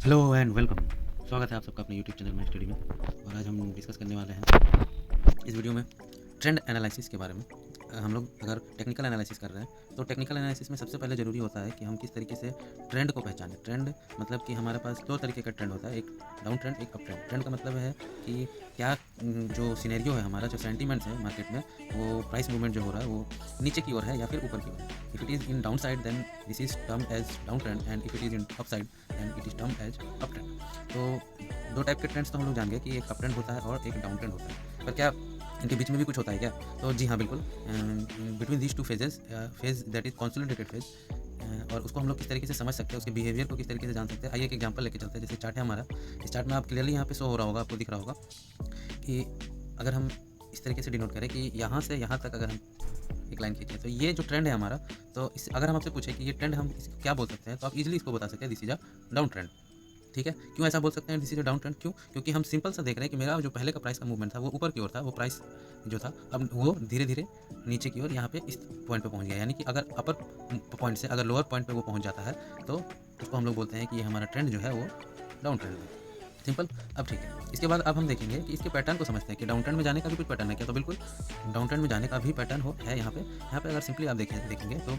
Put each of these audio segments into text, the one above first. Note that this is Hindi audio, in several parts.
Hello and welcome. स्वागत है आप सबका अपने यूट्यूब चैनल में स्टडी में। और आज हम डिस्कस करने वाले हैं इस वीडियो में ट्रेंड एनालिसिस के बारे में। हम लोग अगर टेक्निकल एनालिसिस कर रहे हैं तो टेक्निकल एनालिसिस में सबसे पहले ज़रूरी होता है कि हम किस तरीके से ट्रेंड को पहचानें। ट्रेंड मतलब कि हमारे पास दो तरीके का ट्रेंड होता है, एक डाउन ट्रेंड, एक अप ट्रेंड। ट्रेंड का मतलब है कि क्या जो सिनेरियो है, हमारा जो सेंटीमेंट्स है मार्केट में, वो प्राइस मूवमेंट जो हो रहा है वो नीचे की ओर है या फिर ऊपर की ओर है। If it is in down side then this is term as down trend, and if it is in up side then it is term as up trend. तो दो टाइप के ट्रेंड्स तो हम लोग जान गए कि एक अप ट्रेंड होता है और एक डाउन ट्रेंड होता है। पर क्या इनके बीच में भी कुछ होता है क्या? तो जी हाँ, बिल्कुल। Between these two phases, phase that is consolidated phase, और उसको हम लोग किस तरीके से समझ सकते हैं, उसके बिहेवियर को किस तरीके से जान सकते हैं। आइए एक एग्जांपल लेके चलते हैं। जैसे चार्ट है हमारा, इस चार्ट में आप क्लियरली यहाँ पे शो हो रहा होगा, आपको दिख रहा होगा कि अगर हम इस तरीके से डिनोट करें कि यहाँ से यहाँ तक अगर हम एक लाइन खींचे तो ये जो ट्रेंड है हमारा, तो इस अगर हम आपसे पूछे कि ये ट्रेंड हम क्या बोल सकते हैं, तो आप इजीली इसको बता सकते हैं, this is a down trend. ठीक है, क्यों ऐसा बोल सकते हैं this is a down trend? क्यों? क्योंकि हम सिंपल सा देख रहे हैं कि मेरा जो पहले का प्राइस का मूवमेंट था वो ऊपर की ओर था, वो प्राइस जो था अब वो धीरे धीरे नीचे की ओर यहाँ पे इस पॉइंट पे पहुँच गया। यानी कि अगर अपर पॉइंट से अगर लोअर पॉइंट पे वो पहुँच जाता है तो उसको हम लोग बोलते हैं कि ये हमारा ट्रेंड जो है वो डाउन ट्रेंड है। सिंपल। अब ठीक है, इसके बाद अब हम देखेंगे कि इसके पैटर्न को समझते हैं कि डाउन ट्रेंड में जाने का भी कुछ पैटर्न है क्या। तो बिल्कुल डाउन ट्रेंड में जाने का भी पैटर्न है यहाँ पे अगर सिंपली आप देखेंगे तो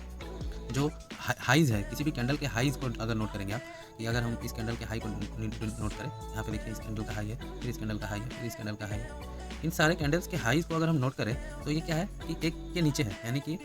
जो हाइज़ है, किसी भी कैंडल के हाइज़ को अगर नोट करेंगे आप, कि अगर हम इस कैंडल के हाई को नोट करें, यहाँ पे देखिए इस कैंडल का हाई है, फिर इस कैंडल का हाई है, फिर इस कैंडल का हाई है। इन सारे कैंडल्स के हाइज़ को अगर हम नोट करें तो ये क्या है कि एक के नीचे है। यानी कि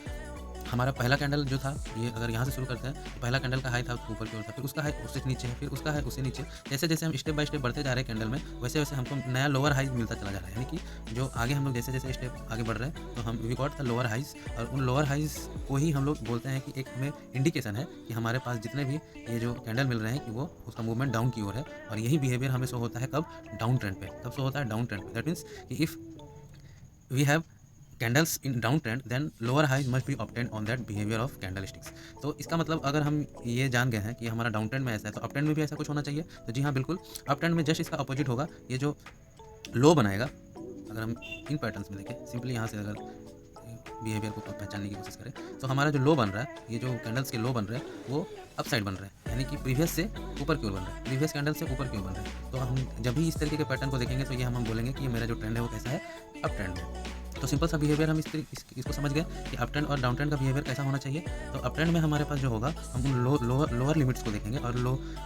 हमारा पहला कैंडल जो था, ये अगर यहाँ से शुरू करते हैं तो पहला कैंडल का हाई था ऊपर की ओर था, फिर उसका हाई उससे नीचे है, फिर उसका हाई उससे नीचे। जैसे जैसे हम स्टेप बाय स्टेप बढ़ते जा रहे हैं कैंडल में, वैसे वैसे हमको नया लोअर हाइज मिलता चला जा रहा है। यानी कि जो आगे हम लोग जैसे जैसे स्टेप आगे बढ़ रहे हैं तो हम we got the lower highs, और उन लोअर हाइज को ही हम लोग बोलते हैं कि एक हमें इंडिकेशन है कि हमारे पास जितने भी ये जो कैंडल मिल रहे हैं कि वो उसका मूवमेंट डाउन की ओर है। और यही बिहेवियर हमें शो होता है कब? डाउन ट्रेंड पे। कब शो होता है? डाउन ट्रेंड पे। दैट मीन्स कि if we have candles in down trend then lower highs must be obtained on that behaviour of candle sticks. तो इसका मतलब अगर हम ये जान गए हैं कि हमारा डाउन ट्रेंड में ऐसा है तो अप ट्रेंड में भी ऐसा कुछ होना चाहिए। तो जी हाँ, बिल्कुल। अप ट्रेंड में जस्ट इसका अपोजिट होगा। ये जो लो बनाएगा, अगर हम इन पैटर्न्स में देखें, सिंपली यहाँ से अगर बिहेवियर को पहचानने की कोशिश करें तो हमारा जो लो बन रहा है, ये जो कैंडल्स के लो बन रहे हैं वो अप साइड बन रहे हैं। यानी कि प्रीवियस से ऊपर की ओर बन रहा है, प्रीवियस कैंडल से ऊपर की ओर बन रहे हैं। तो हम जब भी इस तरीके के पैटर्न को देखेंगे तो ये हम बोलेंगे कि ये मेरा जो ट्रेंड है वो कैसा है? अप ट्रेंड है। तो सिंपल सा बिहेवियर हम इसको समझ गए कि अप ट्रेंड और डाउन ट्रेंड का बिहेवियर कैसा होना चाहिए। तो अप ट्रेंड में हमारे पास जो होगा, हम उन लोअर लिमिट्स को देखेंगे और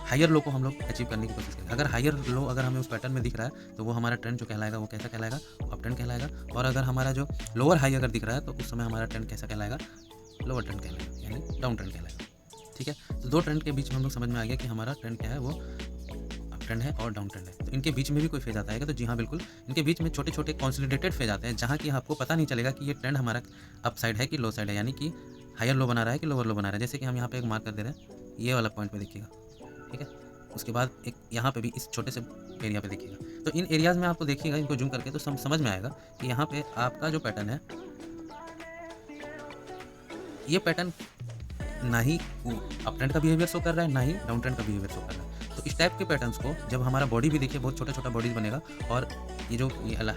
हायर लो को हम लोग अचीव करने की कोशिश करेंगे। अगर हायर लो अगर हमें उस पैटर्न में दिख रहा है तो वो हमारा ट्रेंड जो कहलाएगा वो कैसा कहलाएगा? अप ट्रेंड कहलाएगा। और अगर हमारा जो लोअर हाई अगर दिख रहा है तो उस समय हमारा ट्रेंड कैसा कहलाएगा? लोअर ट्रेंड कहलाएगा, यानी डाउन ट्रेंड कहलाएगा। ठीक है, तो दो ट्रेंड के बीच में हम लोग समझ में आ गया कि हमारा ट्रेंड क्या है, वो अप ट्रेंड है और डाउन ट्रेंड है। तो इनके बीच में भी कोई फेज आता है क्या? तो जी हाँ, बिल्कुल। इनके बीच में छोटे छोटे कॉन्सोलिडेटेड फेज आते हैं जहाँ की आपको पता नहीं चलेगा कि ये ट्रेंड हमारा अप साइड है कि लो साइड है, यानी कि हायर लो बना रहा है कि लोअर लो बना रहा है। जैसे कि हम यहाँ पे एक मार्क कर दे रहे हैं, ये वाला पॉइंट पे देखिएगा। ठीक है, उसके बाद एक यहाँ पे भी इस छोटे से एरिया पे देखिएगा। तो इन एरियाज में आपको देखिएगा, इनको जूम करके तो समझ में आएगा कि यहाँ पे आपका जो पैटर्न है, ये पैटर्न ना ही अप ट्रेंड का बिहेवियर शो कर रहा है, ना ही डाउन ट्रेंड का बिहेवियर शो कर रहा है। तो इस टाइप के पैटर्न्स को जब हमारा बॉडी भी देखिए, बहुत छोटा छोटा बॉडीज बनेगा, और ये जो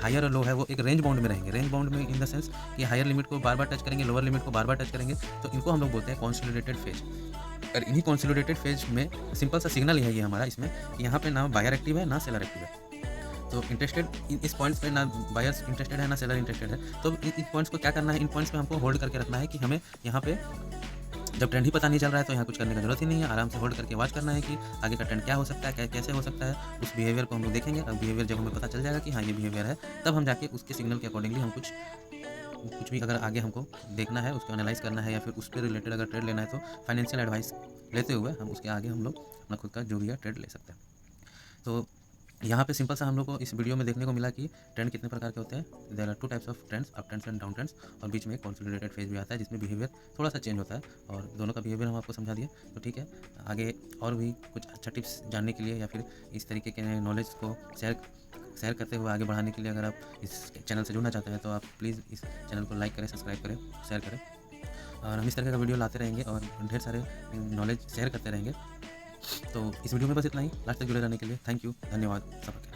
हायर और लो है वो एक रेंज बाउंड में रहेंगे। रेंज बाउंड में इन द सेंस कि हायर लिमिट को बार बार टच करेंगे, लोअर लिमिट को बार बार टच करेंगे। तो इनको हम लोग बोलते हैं कंसोलिडेटेड फेज। और इन्हीं कंसोलिडेटेड फेज में सिंपल सा सिग्नल है ये हमारा इसमें कि यहाँ पे ना बायर एक्टिव है ना सेलर एक्टिव है। तो इंटरेस्टेड इस पॉइंट्स पे ना बायर्स इंटरेस्टेड है ना सेलर इंटरेस्टेड है। तो इन पॉइंट्स को क्या करना है? इन पॉइंट्स पे हमको होल्ड करके रखना है कि हमें यहाँ पे जब ट्रेंड ही पता नहीं चल रहा है तो यहाँ कुछ करने की जरूरत ही नहीं है। आराम से होल्ड करके वॉच करना है कि आगे का ट्रेंड क्या हो सकता है, कैसे हो सकता है। उस बिहेवियर को हम लोग देखेंगे, और बिहेवियर जब हमें पता चल जाएगा कि हाँ ये बिहेवियर है, तब हम जाके उसके सिग्नल के अकॉर्डिंगली हम कुछ भी अगर आगे हमको देखना है, उसको एनालाइज करना है, या फिर उसके रिलेटेड अगर ट्रेड लेना है तो फाइनेंशियल एडवाइस लेते हुए हम उसके आगे हम लोग अपना खुद का जो भी है ट्रेड ले सकते हैं। तो यहाँ पे सिंपल सा हम लोग को इस वीडियो में देखने को मिला कि ट्रेंड कितने प्रकार के होते हैं। There are two types of trends, up trends and down trends. और बीच में एक कंसोलिडेटेड फेज भी आता है जिसमें बिहेवियर थोड़ा सा चेंज होता है, और दोनों का बिहेवियर हम आपको समझा दिए। तो ठीक है, आगे और भी कुछ अच्छा टिप्स जानने के लिए या फिर इस तरीके के नॉलेज को शेयर करते हुए आगे बढ़ाने के लिए अगर आप इस चैनल से जुड़ना चाहते हैं तो आप प्लीज़ इस चैनल को लाइक करें, सब्सक्राइब करें, शेयर करें। और हम इस तरह का वीडियो लाते रहेंगे और ढेर सारे नॉलेज शेयर करते रहेंगे। तो इस वीडियो में बस इतना ही। लास्ट तक जुड़े रहने के लिए थैंक यू, धन्यवाद सबके।